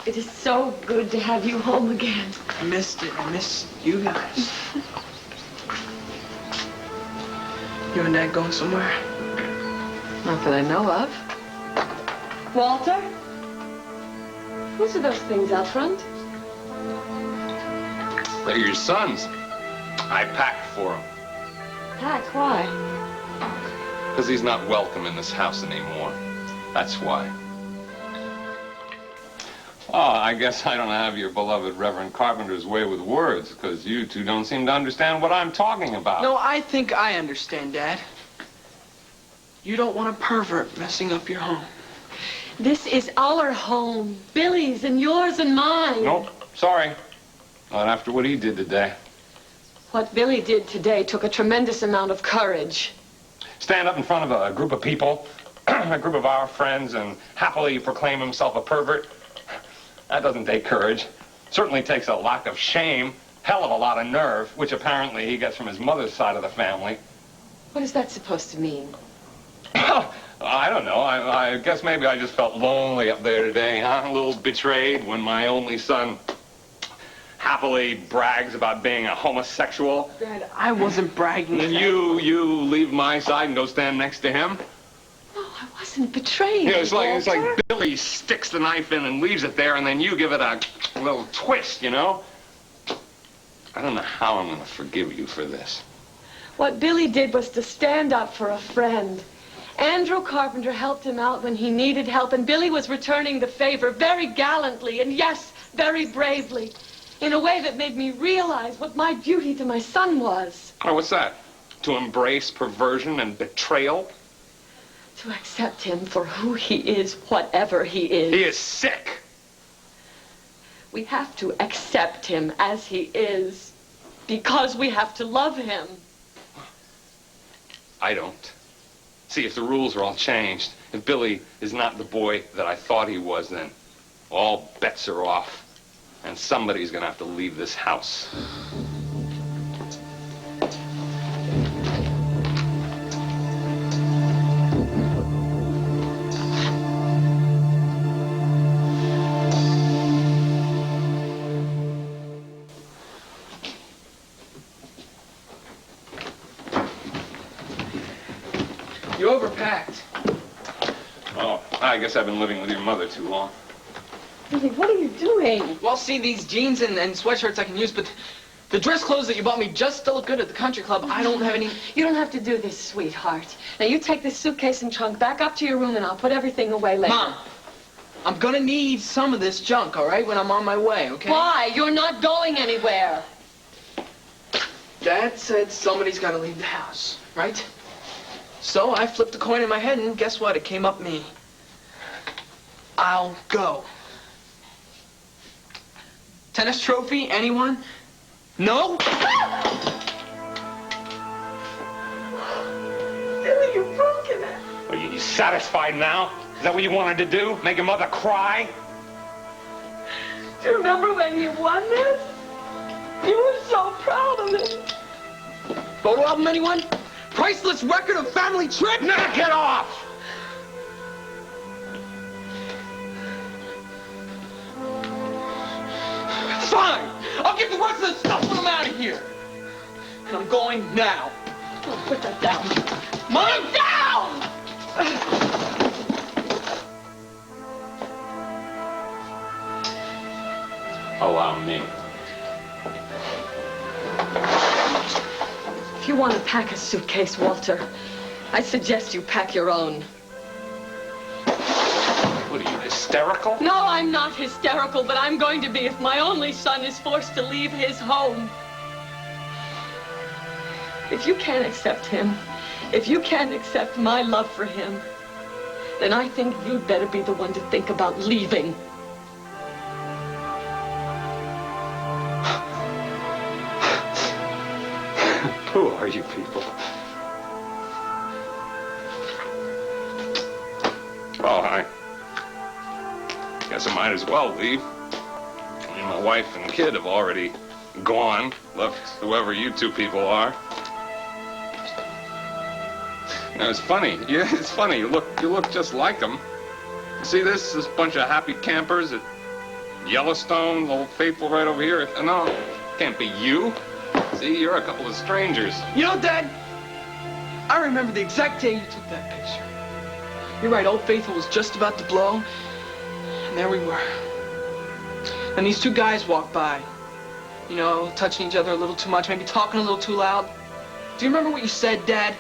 It is so good to have you home again. I missed it. I miss you guys. You and Dad going somewhere? Not that I know of. Walter? Whose are those things out front? They're your sons. I packed for him. Packed? Why? Because he's not welcome in this house anymore. That's why. Oh, I guess I don't have your beloved Reverend Carpenter's way with words, because you two don't seem to understand what I'm talking about. No, I think I understand, Dad. You don't want a pervert messing up your home. This is our home. Billy's and yours and mine. Nope, sorry. Not after what he did today. What Billy did today took a tremendous amount of courage. Stand up in front of a group of people, a group of our friends, and happily proclaim himself a pervert. That doesn't take courage. Certainly takes a lack of shame, hell of a lot of nerve, which apparently he gets from his mother's side of the family. What is that supposed to mean? I don't know. I guess maybe I just felt lonely up there today, huh? A little betrayed when my only son happily brags about being a homosexual. Dad, I wasn't bragging. And you leave my side and go stand next to him? No, I wasn't betraying. You know, it's like Billy sticks the knife in and leaves it there, and then you give it a little twist, you know? I don't know how I'm going to forgive you for this. What Billy did was to stand up for a friend. Andrew Carpenter helped him out when he needed help, and Billy was returning the favor very gallantly, and yes, very bravely, in a way that made me realize what my duty to my son was. Oh, what's that? To embrace perversion and betrayal? To accept him for who he is, whatever he is. He is sick. We have to accept him as he is, because we have to love him. I don't. See, if the rules are all changed, if Billy is not the boy that I thought he was, then all bets are off, and somebody's gonna have to leave this house. You overpacked. Oh, I guess I've been living with your mother too long. Billy, what are you doing? Well, see, these jeans and sweatshirts I can use, but the dress clothes that you bought me just to look good at the country club, I don't have any... You don't have to do this, sweetheart. Now, you take this suitcase and trunk back up to your room, and I'll put everything away later. Mom, I'm gonna need some of this junk, all right, when I'm on my way, okay? Why? You're not going anywhere. Dad said somebody's gotta leave the house, right? So I flipped a coin in my head, and guess what? It came up me. I'll go. Tennis trophy, anyone? No? Billy, you've broken it. Are you satisfied now? Is that what you wanted to do? Make your mother cry? Do you remember when you won this? You were so proud of me. Photo album, anyone? Priceless record of family trip? Knock it off! Fine! I'll get the rest of the stuff when I'm out of here! And I'm going now. Oh, put that down. Mom, down! Allow me. If you want to pack a suitcase, Walter, I suggest you pack your own. What are you, hysterical? No, I'm not hysterical, but I'm going to be if my only son is forced to leave his home. If you can't accept him, if you can't accept my love for him, then I think you'd better be the one to think about leaving. Who are you people? Well, I guess I might as well leave. I mean, my wife and kid have already gone, left whoever you two people are. Now, it's funny. Yeah, it's funny. You look just like them. You see this bunch of happy campers that Yellowstone, Old Faithful right over here. No, can't be you. See, you're a couple of strangers. You know, Dad, I remember the exact day you took that picture. You're right, Old Faithful was just about to blow, and there we were. And these two guys walked by, you know, touching each other a little too much, maybe talking a little too loud. Do you remember what you said, Dad?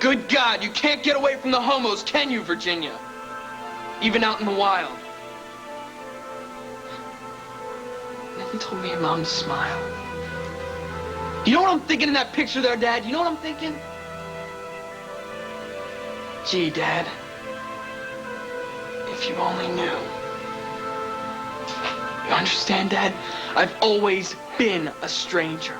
Good God, you can't get away from the homos, can you, Virginia? Even out in the wild. And then you told me your mom to smile. You know what I'm thinking in that picture there, Dad? You know what I'm thinking? Gee, Dad, if you only knew. You understand, Dad? I've always been a stranger.